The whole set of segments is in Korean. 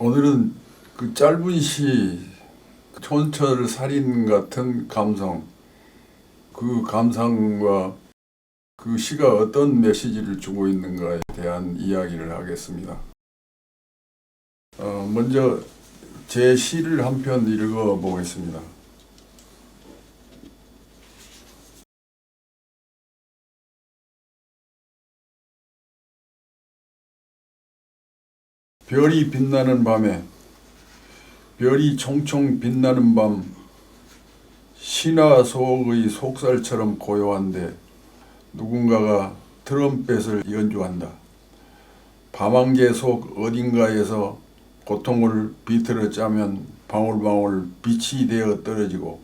오늘은 그 짧은 시, 촌철 살인 같은 감성, 그 감상과 그 시가 어떤 메시지를 주고 있는가에 대한 이야기를 하겠습니다. 먼저 제 시를 한 편 읽어 보겠습니다. 별이 빛나는 밤에, 별이 총총 빛나는 밤, 신화 속의 속살처럼 고요한데 누군가가 트럼펫을 연주한다. 밤안개 속 어딘가에서 고통을 비틀어 짜면 방울방울 빛이 되어 떨어지고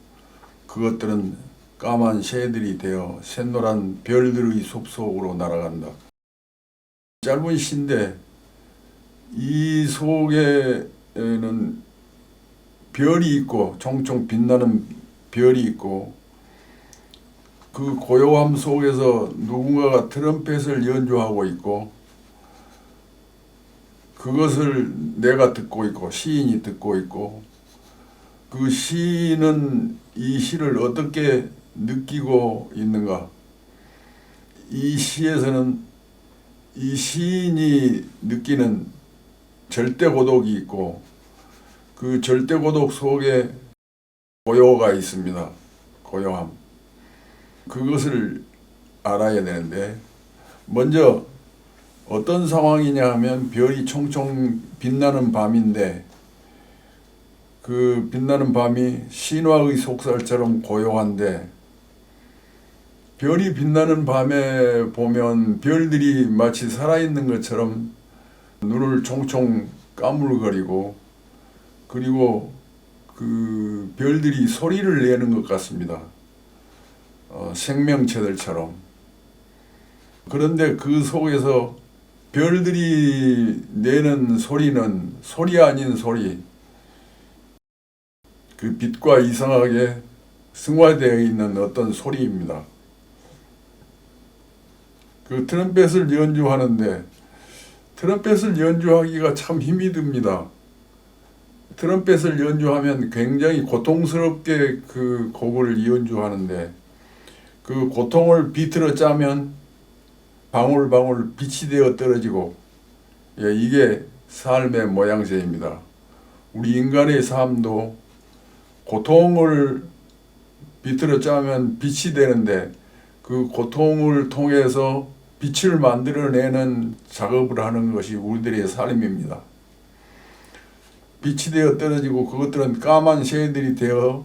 그것들은 까만 새들이 되어 샛노란 별들의 숲속으로 날아간다. 짧은 시인데 이 속에는 별이 있고 총총 빛나는 별이 있고 그 고요함 속에서 누군가가 트럼펫을 연주하고 있고 그것을 내가 듣고 있고 시인이 듣고 있고 그 시인은 이 시를 어떻게 느끼고 있는가? 이 시에서는 이 시인이 느끼는 절대 고독이 있고 그 절대 고독 속에 고요가 있습니다. 고요함. 그것을 알아야 되는데 먼저 어떤 상황이냐 하면 별이 총총 빛나는 밤인데 그 빛나는 밤이 신화의 속살처럼 고요한데 별이 빛나는 밤에 보면 별들이 마치 살아있는 것처럼 눈을 총총 까물거리고 그리고 그 별들이 소리를 내는 것 같습니다. 생명체들처럼. 그런데 그 속에서 별들이 내는 소리는 소리 아닌 소리, 그 빛과 이상하게 승화되어 있는 어떤 소리입니다. 그 트럼펫을 연주하는데 트럼펫을 연주하기가 참 힘이 듭니다. 트럼펫을 연주하면 굉장히 고통스럽게 그 곡을 연주하는데 그 고통을 비틀어 짜면 방울방울 빛이 되어 떨어지고 이게 삶의 모양새입니다. 우리 인간의 삶도 고통을 비틀어 짜면 빛이 되는데 그 고통을 통해서 빛을 만들어내는 작업을 하는 것이 우리들의 삶입니다. 빛이 되어 떨어지고 그것들은 까만 새들이 되어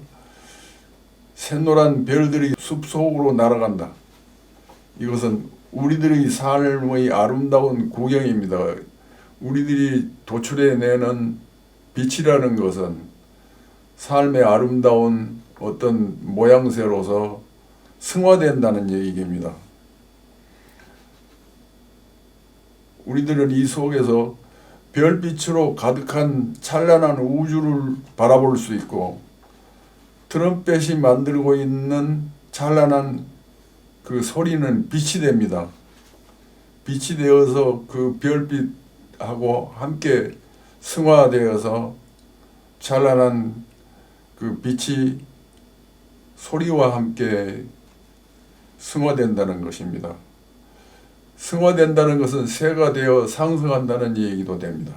샛노란 별들이 숲속으로 날아간다. 이것은 우리들의 삶의 아름다운 구경입니다. 우리들이 도출해내는 빛이라는 것은 삶의 아름다운 어떤 모양새로서 승화된다는 얘기입니다. 우리들은 이 속에서 별빛으로 가득한 찬란한 우주를 바라볼 수 있고 트럼펫이 만들고 있는 찬란한 그 소리는 빛이 됩니다. 빛이 되어서 그 별빛하고 함께 승화되어서 찬란한 그 빛이 소리와 함께 승화된다는 것입니다. 승화된다는 것은 새가 되어 상승한다는 얘기도 됩니다.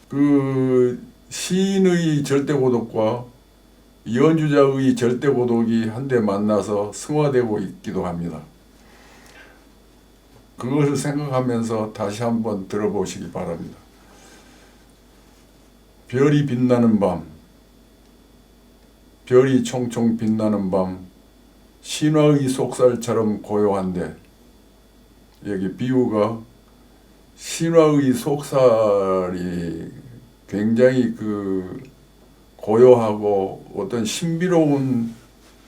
그 시인의 절대 고독과 연주자의 절대 고독이 한데 만나서 승화되고 있기도 합니다. 그것을 생각하면서 다시 한번 들어보시기 바랍니다. 별이 빛나는 밤, 별이 총총 빛나는 밤, 신화의 속살처럼 고요한데 여기 비유가 신화의 속살이 굉장히 그 고요하고 어떤 신비로운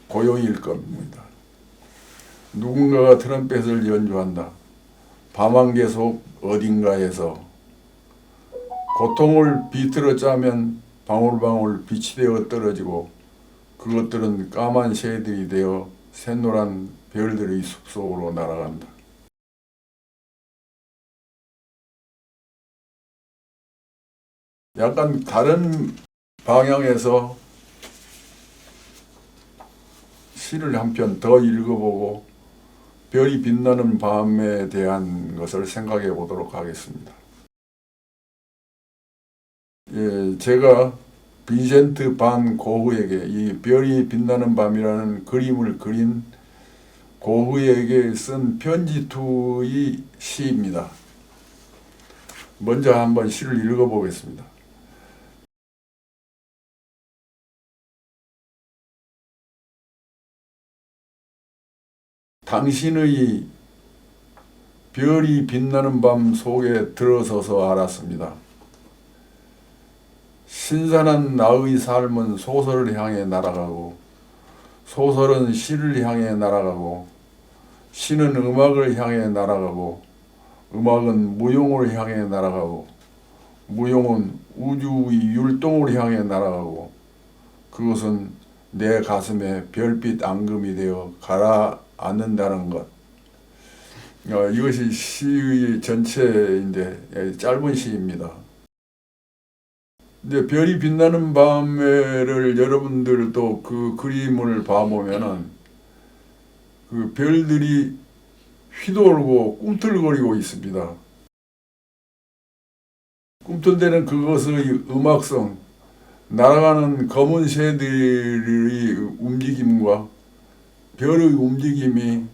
고요일 겁니다. 누군가가 트럼펫을 연주한다. 밤안개 속 어딘가에서 고통을 비틀어 짜면 방울방울 빛이 되어 떨어지고 그것들은 까만 새들이 되어 샛노란 별들의 숲속으로 날아간다. 약간 다른 방향에서 시를 한 편 더 읽어보고 별이 빛나는 밤에 대한 것을 생각해 보도록 하겠습니다. 예, 제가 비센트 반 고흐에게 이 별이 빛나는 밤이라는 그림을 그린 고흐에게 쓴 편지투의 시입니다. 먼저 한번 시를 읽어보겠습니다. 당신의 별이 빛나는 밤 속에 들어서서 알았습니다. 신선한 나의 삶은 소설을 향해 날아가고 소설은 시를 향해 날아가고 시는 음악을 향해 날아가고 음악은 무용을 향해 날아가고 무용은 우주의 율동을 향해 날아가고 그것은 내 가슴에 별빛 앙금이 되어 가라앉는다는 것. 이것이 시의 전체인데 짧은 시입니다. 근데 별이 빛나는 밤에를 여러분들도 그 그림을 봐보면은 그 별들이 휘돌고 꿈틀거리고 있습니다. 꿈틀대는 그것의 음악성, 날아가는 검은 새들의 움직임과 별의 움직임이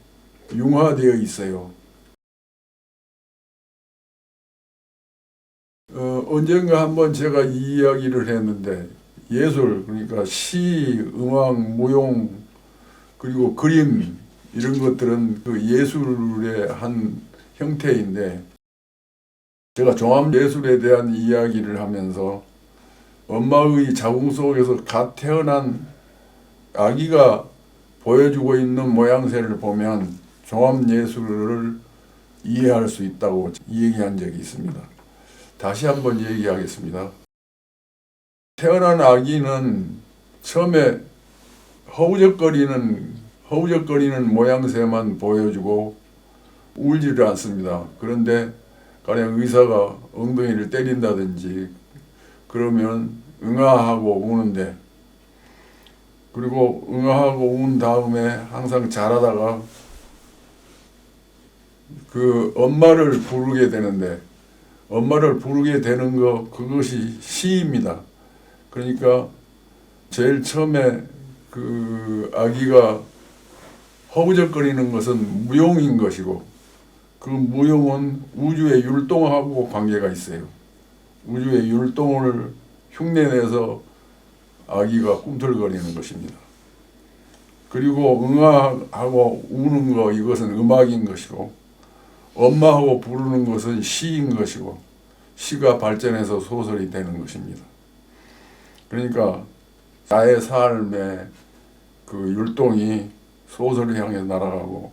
융화되어 있어요. 언젠가 한번 제가 이 이야기를 했는데 예술, 그러니까 시, 음악, 무용, 그리고 그림 이런 것들은 그 예술의 한 형태인데 제가 종합예술에 대한 이야기를 하면서 엄마의 자궁 속에서 갓 태어난 아기가 보여주고 있는 모양새를 보면 종합예술을 이해할 수 있다고 얘기한 적이 있습니다. 다시 한번 얘기하겠습니다. 태어난 아기는 처음에 허우적거리는 모양새만 보여주고 울지를 않습니다. 그런데 가령 의사가 엉덩이를 때린다든지 그러면 응아하고 우는데, 그리고 응아하고 운 다음에 항상 자라다가 그 엄마를 부르게 되는데 엄마를 부르게 되는 거 그것이 시입니다. 그러니까 제일 처음에 그 아기가 허우적거리는 것은 무용인 것이고 그 무용은 우주의 율동하고 관계가 있어요. 우주의 율동을 흉내내서 아기가 꿈틀거리는 것입니다. 그리고 응아하고 우는 거 이것은 음악인 것이고 엄마하고 부르는 것은 시인 것이고 시가 발전해서 소설이 되는 것입니다. 그러니까 나의 삶의 그 율동이 소설을 향해 날아가고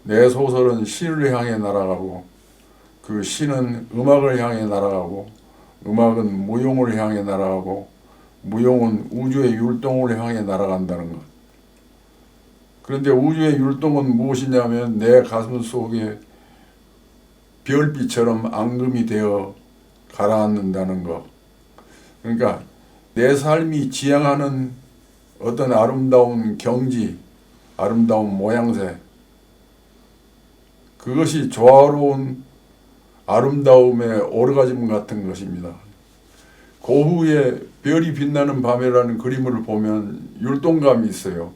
내 소설은 시를 향해 날아가고 그 시는 음악을 향해 날아가고 음악은 무용을 향해 날아가고 무용은 우주의 율동을 향해 날아간다는 것. 그런데 우주의 율동은 무엇이냐면 내 가슴 속에 별빛처럼 앙금이 되어 가라앉는다는 것. 그러니까 내 삶이 지향하는 어떤 아름다운 경지, 아름다운 모양새, 그것이 조화로운 아름다움의 오르가즘 같은 것입니다. 고흐의 별이 빛나는 밤이라는 그림을 보면 율동감이 있어요.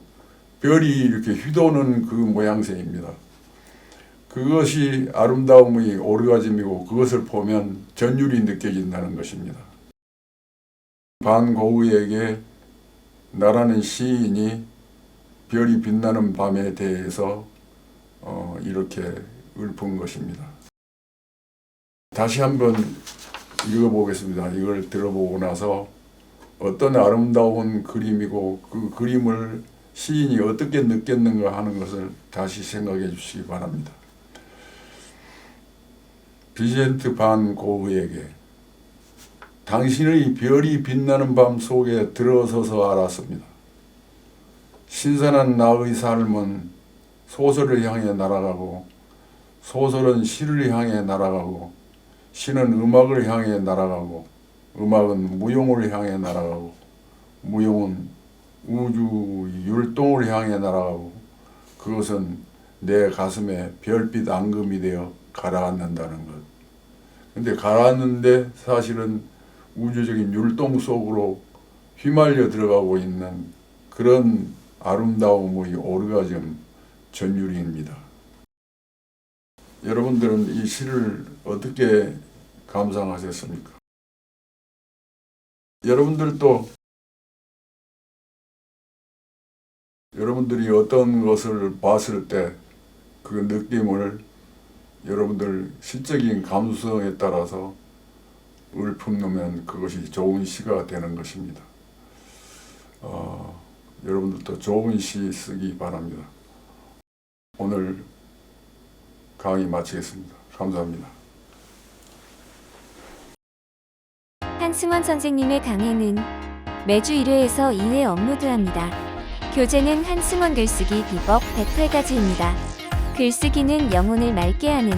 별이 이렇게 휘도는 그 모양새입니다. 그것이 아름다움의 오르가즘이고 그것을 보면 전율이 느껴진다는 것입니다. 반 고흐에게 나라는 시인이 별이 빛나는 밤에 대해서 이렇게 읊은 것입니다. 다시 한번 읽어보겠습니다. 이걸 들어보고 나서 어떤 아름다운 그림이고 그 그림을 시인이 어떻게 느꼈는가 하는 것을 다시 생각해 주시기 바랍니다. 비센트 반 고흐에게 당신의 별이 빛나는 밤 속에 들어서서 알았습니다. 신선한 나의 삶은 소설을 향해 날아가고 소설은 시를 향해 날아가고 시는 음악을 향해 날아가고 음악은 무용을 향해 날아가고 무용은 우주 율동을 향해 날아가고 그것은 내 가슴에 별빛 앙금이 되어 가라앉는다는 것. 근데 가라앉는데 사실은 우주적인 율동 속으로 휘말려 들어가고 있는 그런 아름다움의 오르가즘 전율입니다. 여러분들은 이 시를 어떻게 감상하셨습니까? 여러분들이 어떤 것을 봤을 때 그 느낌을 여러분들 시적인 감수성에 따라서 읊으면 그것이 좋은 시가 되는 것입니다. 여러분들도 좋은 시 쓰기 바랍니다. 오늘 강의 마치겠습니다. 감사합니다. 한승원 선생님의 강의는 매주 1회에서 2회 업로드합니다. 교재는 한승원 글쓰기 비법 108가지입니다. 글쓰기는 영혼을 맑게 하는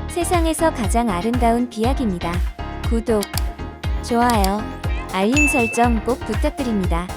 세상에서 가장 아름다운 비약입니다. 구독, 좋아요, 알림 설정 꼭 부탁드립니다.